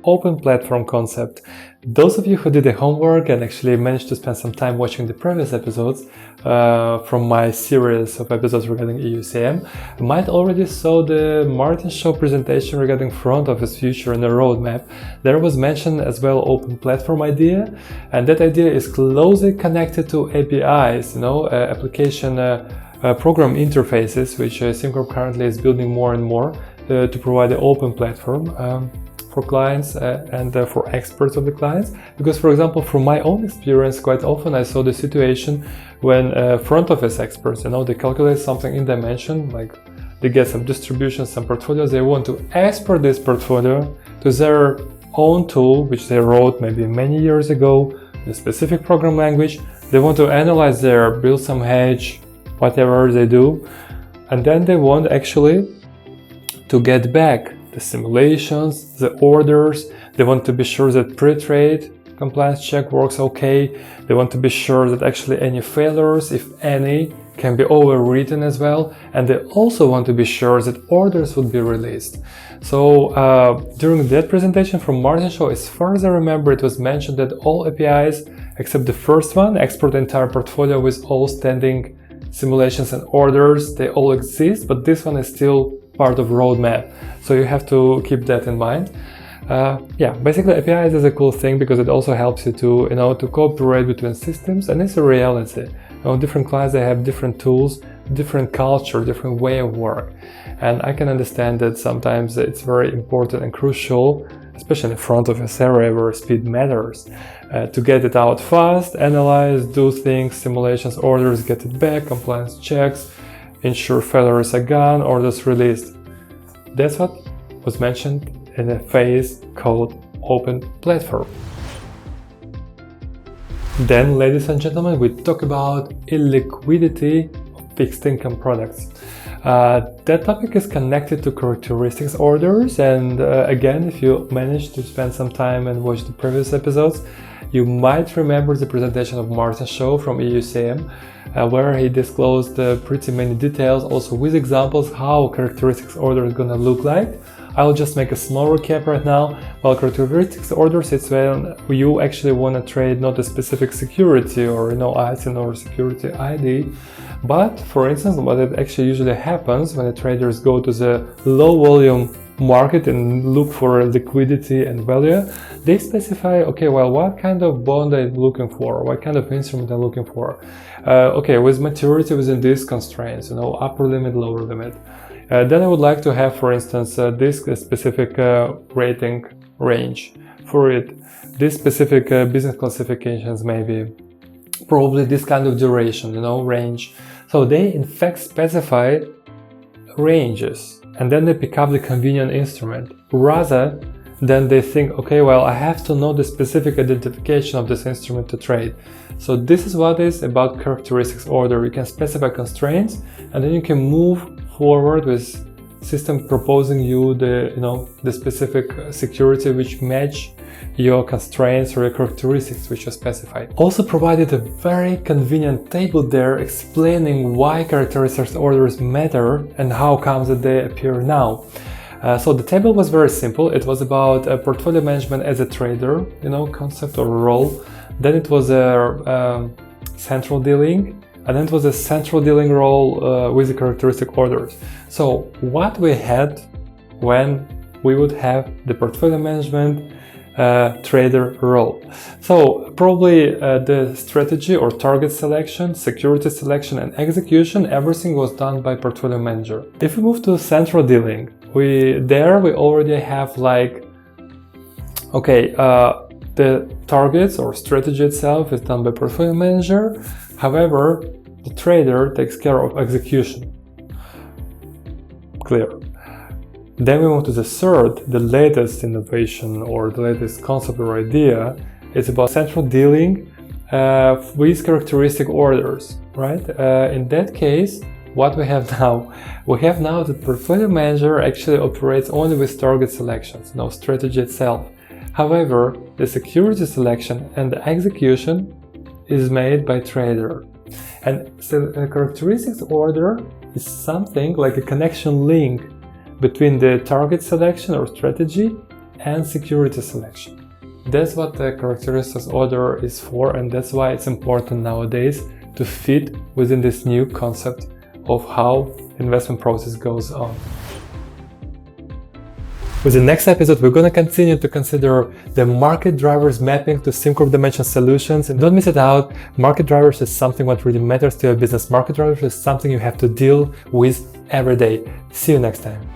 open platform concept. Those of you who did the homework and actually managed to spend some time watching the previous episodes from my series of episodes regarding EUCM might already saw the Martin Shaw presentation regarding front office future and the roadmap. There was mentioned as well open platform idea, and that idea is closely connected to APIs, application program interfaces, which SimCorp currently is building more and more to provide an open platform for clients and for experts of the clients. Because, for example, from my own experience, quite often I saw the situation when front office experts, they calculate something in Dimension, like they get some distributions, some portfolios, they want to export this portfolio to their own tool, which they wrote maybe many years ago, in a specific program language. They want to analyze there, build some hedge, whatever they do, and then they want actually to get back the simulations, the orders. They want to be sure that pre-trade compliance check works okay. They want to be sure that actually any failures, if any, can be overwritten as well. And they also want to be sure that orders would be released. So during that presentation from Martin Shaw, as far as I remember, it was mentioned that all APIs except the first one, export the entire portfolio with all standing simulations and orders, they all exist, but this one is still part of roadmap, so you have to keep that in mind. Basically APIs is a cool thing because it also helps you to to cooperate between systems, and it's a reality. Different clients, they have different tools, different culture, different way of work, and I can understand that sometimes it's very important and crucial, especially in the front office area where speed matters, to get it out fast, analyze, do things, simulations, orders, get it back, compliance checks, ensure failures are gone, orders released. That's what was mentioned in a phase called open platform. Then, ladies and gentlemen, we talk about illiquidity of fixed income products. That topic is connected to characteristics orders, and again, if you managed to spend some time and watch the previous episodes, you might remember the presentation of Martin Shaw from EUCM, where he disclosed pretty many details, also with examples how characteristics order is gonna look like. I'll just make a small recap right now. Well, characteristics orders, it's when you actually want to trade not a specific security or ISIN or security ID, but for instance, what it actually usually happens when the traders go to the low volume market and look for liquidity and value, they specify, okay, well, what kind of bond I'm looking for, what kind of instrument I'm looking for. With maturity within these constraints, upper limit, lower limit. Then I would like to have, for instance, this specific rating range for it, this specific business classifications, maybe, probably this kind of duration, range. So they in fact specify ranges, and then they pick up the convenient instrument rather than they think, okay, well, I have to know the specific identification of this instrument to trade. So this is what is about characteristics order. You can specify constraints, and then you can move forward with system proposing you the specific security which match your constraints or your characteristics which are specified. Also provided a very convenient table there explaining why characteristics orders matter and how comes that they appear now. So the table was very simple. It was about portfolio management as a trader, concept or role. Then it was a central dealing, and then it was a central dealing role with the characteristic orders. So what we had when we would have the portfolio management trader role. So probably the strategy or target selection, security selection and execution, everything was done by portfolio manager. If we move to central dealing, we already have the targets or strategy itself is done by portfolio manager. However, the trader takes care of execution. Clear. Then we move to the third, the latest innovation or the latest concept or idea. It's about central dealing with characteristic orders, right? In that case, what we have now? We have now the portfolio manager actually operates only with target selections, no strategy itself. However, the security selection and the execution is made by trader. And so the characteristics order is something like a connection link between the target selection or strategy and security selection. That's what the characteristics order is for, and that's why it's important nowadays to fit within this new concept of how investment process goes on. With the next episode, we're going to continue to consider the market drivers mapping to SimCorp Dimension solutions. And don't miss it out. Market drivers is something what really matters to your business. Market drivers is something you have to deal with every day. See you next time.